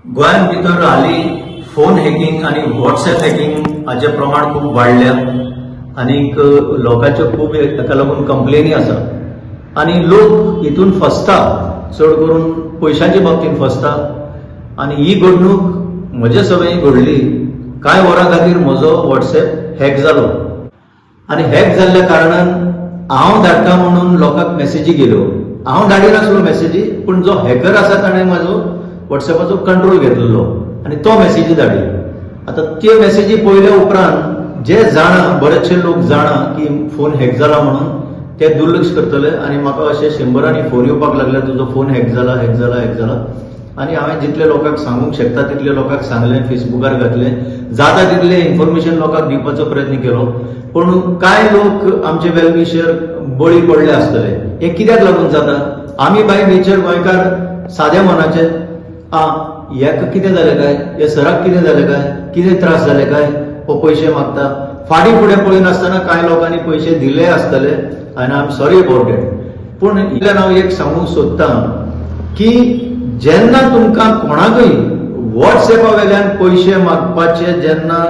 गोंयांत भितर हालीं फोन हॅकिंग आणि व्हॉट्सॲप हॅकिंग हाचें प्रमाण खूब वाडल्या आनीक लोकांच्यो खूब ताका लागून कंप्लेनी आसा आनी लोक हितून फसता चड करून पयशांच्या बाबतींत फसता आनी ही घडणूक म्हजे सवयी घडली कांय वरां खातीर म्हजो व्हॉट्सॲप हॅक जालो आनी हॅक जाल्ल्या कारणान हांव धाडटा म्हणून लोकांक मॅसेजी गेल्यो हांव धाडिनासलो मॅसेजी पूण जो हॅकर आसा ताणें म्हाजो व्हॉट्सॲपाचो कंट्रोल घेतलेलो आनी तो मॅसेजी धाडली आतां त्यो मॅसेजी पळयल्या उपरांत जे जाणा बरेचशे लोक जाणा की फोन हॅक जाला म्हणून ते दुर्लक्ष करतले आनी म्हाका अशे शंबरांनी फोन येवपाक लागले तुजो फोन हॅक जाला हॅक जाला हॅक जाला आनी हांवें जितले लोकांक सांगूंक शकता तितले लोकांक सांगलें फेसबुकार घातलें जाता तितलें इन्फॉर्मेशन लोकांक दिवपाचो प्रयत्न केलो पूण कांय लोक आमचे वेलविशर बळी पडले आसतले हे कित्याक लागून जाता आमी बाय नेचर गोंयकार साद्या मनाचे हेका कितें जालें काय हे सराक कितें जालें काय कितें त्रास जाले काय हो पयशे मागता फाटीं फुडें पळयनासतना कांय लोकांनी पयशे दिले आसतले आनी I am sorry about it पूण इतल्यान हांव एक सांगूंक सोदतां की जेन्ना तुमकां कोणाकय व्हॉट्सएपा वेल्यान पयशे मागपाचे जेन्ना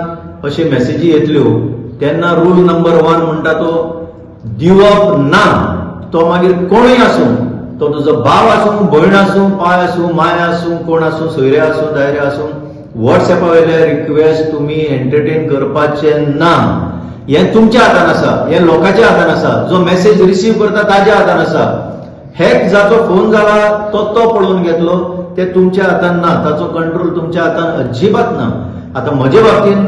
अशे मॅसेजी येतल्यो तेन्ना रूल नंबर 1 म्हणटा तो दिवप ना तो मागीर कोणूय आसूं तो तुजो भाव आसूं भयण आसूं पाय आसूं माय आसूं कोण आसूं सोयरे आसूं दायरे आसूं व्हॉट्सएपा वेले रिक्वेस्ट तुमी एंटरटेन करपाचे ना हें तुमच्या हातान आसा हें लोकांच्या हातान आसा जो मेसेज रिसीव करता ताज्या हातान आसा हॅक जाचो फोन जाला तो पळोवन घेतलो ते तुमच्या हातान ना ताचो कंट्रोल तुमच्या हातान अजिबात ना आतां म्हजे बाबतीन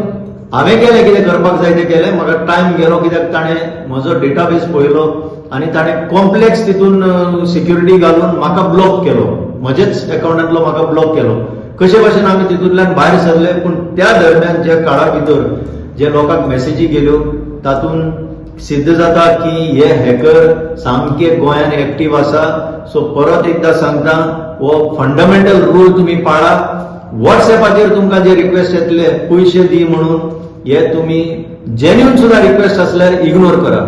हांवें केलें कितें करपाक जाय तें केलें म्हाका टायम गेलो कित्याक ताणें म्हजो डेटाबेस पळयलो आनी ताणें कॉम्प्लेक्स तितून सिक्युरिटी घालून म्हाका ब्लॉक केलो म्हजेच अकाउंटांतलो म्हाका ब्लॉक केलो कशे भाशेन आमी तितूंतल्यान भायर सरले पूण त्या दरम्यान ज्या काळा भितर जे लोकांक मॅसेजी गेल्यो तातून सिद्ध जाता की हे हॅकर सामके गोंयांत एक्टीव आसा सो परत एकदां सांगता हो फंडामेंटल रूल तुमी पाळा व्हॉट्सएपाचेर तुमकां जे रिक्वेस्ट येतले पयशे दी म्हणून हे तुमी जेन्युइन सुद्दां रिक्वेस्ट आसल्यार इग्नोर करा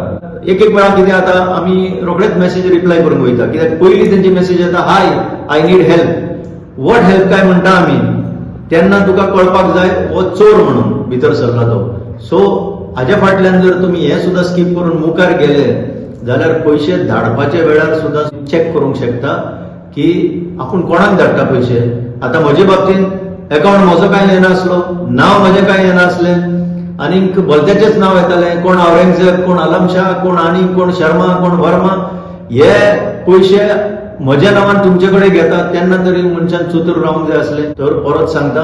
एक वेळा कितें जाता आमी रोखडेच मॅसेज रिप्लाय करूंक वयता कित्याक पयलीं तेंची मॅसेज येता hi I need help what help काय म्हणटा आमी तेन्ना तुका कळपाक जाय हो चोर म्हणून भितर सरला तो सो हाज्या फाटल्यान जर तुमी हें सुद्दां स्कीप करून मुखार गेले जाल्यार पयशे धाडपाच्या वेळार सुद्दां चॅक करूंक शकता की आपूण कोणाक धाडटा पयशे आतां म्हजे बाबतींत अकाउंट म्हजो कांय येनासलो नांव म्हजें कांय येनासलें आनीक भलत्याचेंच नांव येतालें कोण औरंगजेब कोण आलम शाह कोण आनीक कोण शर्मा कोण वर्मा हे पयशे म्हज्या नांवान तुमचे कडेन घेतात तेन्ना तरी मनशान चतूर रावंक जाय आसलें तर परत सांगता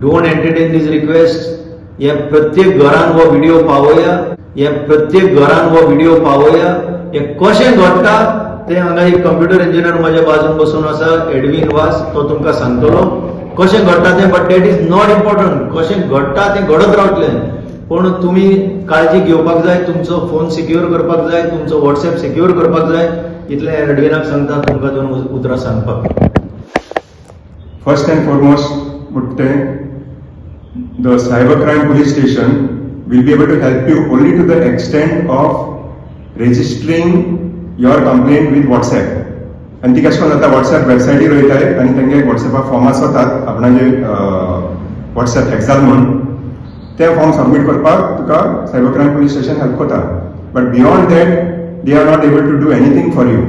डोंट एंटरटेन दीज रिक्वेस्ट हे प्रत्येक घरान हो व्हिडिओ पावया हे प्रत्येक घरान हो व्हिडिओ पावया हे कशें घडटा ते हांगा एक कंप्युटर इंजिनियर म्हज्या बाजून बसून आसा एडवीन वास तो तुमकां सांगतलो कशें घडटा तें but that is not important कशें घडटा तें घडत रावतलें पूण तुमी काळजी घेवपाक जाय तुमचो फोन सिक्युअर करपाक जाय तुमचो व्हॉट्सॲप सिक्युअर करपाक जाय इतलें एडविनाक सांगता तुमकां दोन उतरां सांगपाक फर्स्ट एंड फॉरमोस्ट म्हणटें the cybercrime police station will be able to help you only to the extent of registering your complaint with WhatsApp आणि ती कशें करून जाता WhatsApp वेबसायटीर वयताय आनी तांगे WhatsAppा फॉर्म आसतात आपणाचे WhatsApp हॅक जाल म्हणून ते फॉर्म सबमीट करपाक तुका cyber crime police station help करता but beyond that they are not able to do anything for you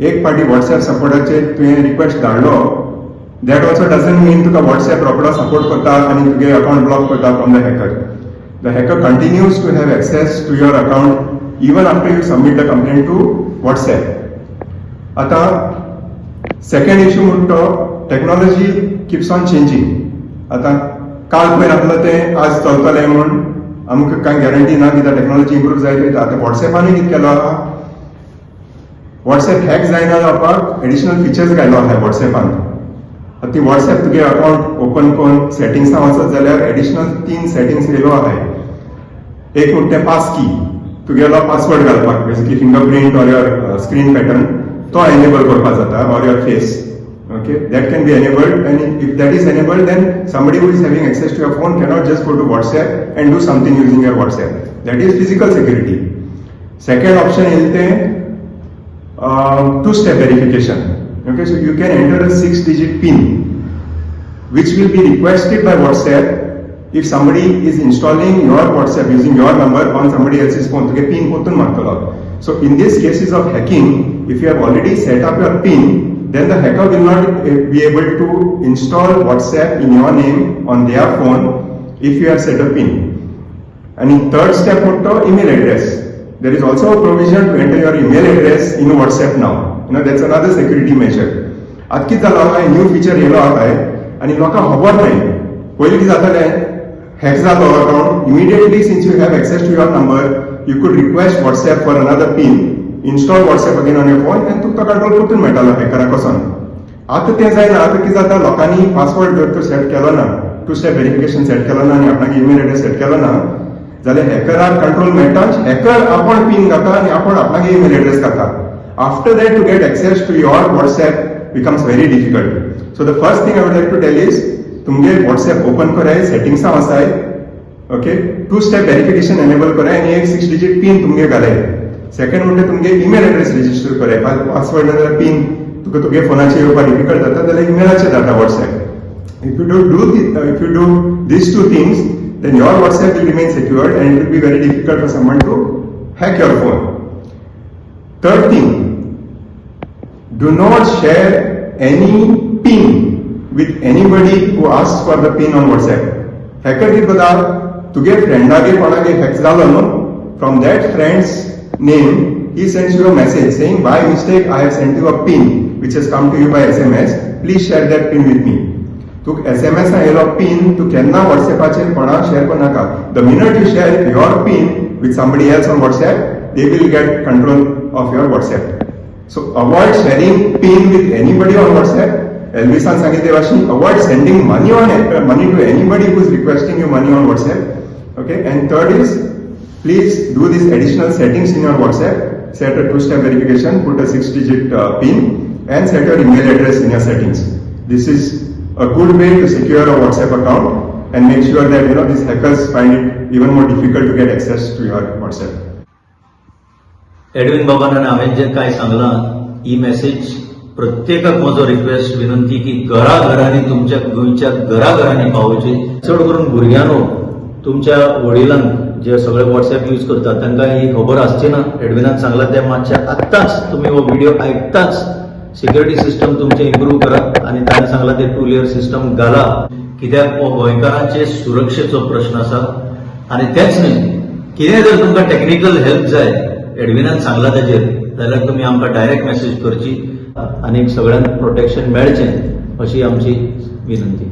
एक फावटी WhatsApp सपोर्टाचेर तुवें रिक्वेस्ट धाडलो that also doesn't mean तुका WhatsApp रोकडो सपोर्ट करता आनी तुगे अकाउंट ब्लॉक करता from the hacker the hacker continues to have access to your account even after you submit the complaint to WhatsApp आतां सेकंड इश्यू म्हणटा technology keeps on changing आतां काल पयर आसलें तें आज चलतलें म्हूण आमकां कांय गॅरंटी ना कित्याक टेक्नॉलॉजी इम्प्रूव जायत वयता आतां WhatsApपानूय कितें केलो आहा WhatsApp हॅक जायना जावपाक एडिशनल फिचर्स घायलो आहा WhatsApपान ती WhatsApp तुगे अकाउंट ओपन करून सेटिंग्सां वचत जाल्यार एडिशनल 3 सेटिंग्स येयलो आहाय एक म्हणटा पास की तुगेलो पासवर्ड घालपाक basically fingerprint or your screen pattern तो एनेबल करपाक जाता or your face okay that can be enabled and if that is enabled then somebody who is having access to your phone cannot just go to WhatsApp and do something using your WhatsApp that is physical security second option येईल तें two-step verification. Okay, so you can enter a 6-digit PIN which will be requested by WhatsApp if somebody is installing your WhatsApp using your number on somebody else's phone. तुगे PIN कोतून मागतलो. So in these cases of hacking, if you have already set up your PIN, then the hacker will not be able to install WhatsApp in your name on their phone if you have set a PIN. And in third step, email address. There is also a provision to enter your email address in WhatsApp now. That's another security measure. आज कितें जालो हा new feature yellow आताय आनी लोकांक खबर नाही. पयलीं कितें जातालें, हॅक जालो account, immediately since you have access to your number, you could request WhatsApp for another PIN, install WhatsApp again on your phone, and तुका कंट्रोल करतून मेळटालो हॅकराक वचोन. आतां तें जायना. आतां कितें जाता, लोकांनी पासवर्ड जर तो सेट केलो ना, टू स्टेप व्हेरिफिकेशन सेट केलो ना आनी आपणाक ईमेल एड्रेस सेट केलो ना, जाल्यार हॅकराक कंट्रोल मेळटा. हॅकर आपण PIN घाता आनी आपण आपणाक ईमेल एड्रेस घाता. After that, to get access to your WhatsApp becomes very difficult. So the first thing I would like to tell is, तुमगे WhatsApp ओपन कराय, सेटिंग्स आसाय, okay, two step verification enable कराय आनी एक 6 digit PIN तुमगे घालाय. Second म्हणजे तुमगे ईमेल एड्रेस रजिस्टर कराय. पासवर्ड नाजाल्यार PIN तुका तुगे फोनाचेर येवपाक डिफिकल्ट जाता जाल्यार ईमेलाचेर जाता WhatsApp. If you do these two things, then your WhatsApp will remain secured and it will be very difficult for someone to hack your phone. Third thing, do not share any PIN with anybody who asks for the PIN on WhatsApp. Hacker कितें करता, तुगे फ्रेंडागे कोणागे hack जालो न्हू, from that friend's name he sends you a message saying, by mistake I have sent you a PIN which has come to you by SMS, please share that PIN with me. तुक SMS आयलो PIN तू केन्ना WhatsAppचेर कोणाक share करनाका. The minute you share your PIN with somebody else on WhatsApp, they will get control of your WhatsApp. So avoid sharing PIN with anybody on WhatsApp. Elvisan सांगितले भाषी, avoid sending money to anybody who is requesting you money on WhatsApp. Okay, and third is, please do these additional settings in your WhatsApp. Set a two-step verification, put a 6-digit PIN, and set your email address in your settings. This is a good way to secure a WhatsApp account and make sure that these hackers find it even more difficult to get access to your WhatsApp. Edwin बाबांना हांवें जे काय सांगलां, ही message प्रत्येकाक म्हजो request विनंती की घराघरांनी तुमच्या गोंयच्या घराघरांनी पावोवची. चड करून भुरग्यांनो, तुमच्या वडिलांक जे सगळे WhatsApp यूज करतात तांकां ही खबर आसची ना. एडविनान सांगलां तें मातशें आत्ताच तुम्ही हो व्हिडिओ ऐकताच सिक्युरिटी सिस्टम तुमचे इम्प्रूव्ह करा आणि ताणें सांगलां ते 2 लेयर सिस्टम घाला, कित्याक हो गोंयकारांचे सुरक्षेचो प्रश्न आसा. आणि तेंच न्ही, कितें जर तुमकां टेक्निकल हेल्प जाय, एडविनान सांगलां ताजेर, जाल्यार तुमी आमकां डायरेक्ट मेसेज करची आणि सगळ्यांक प्रोटेक्शन मेळचें अशी आमची विनंती.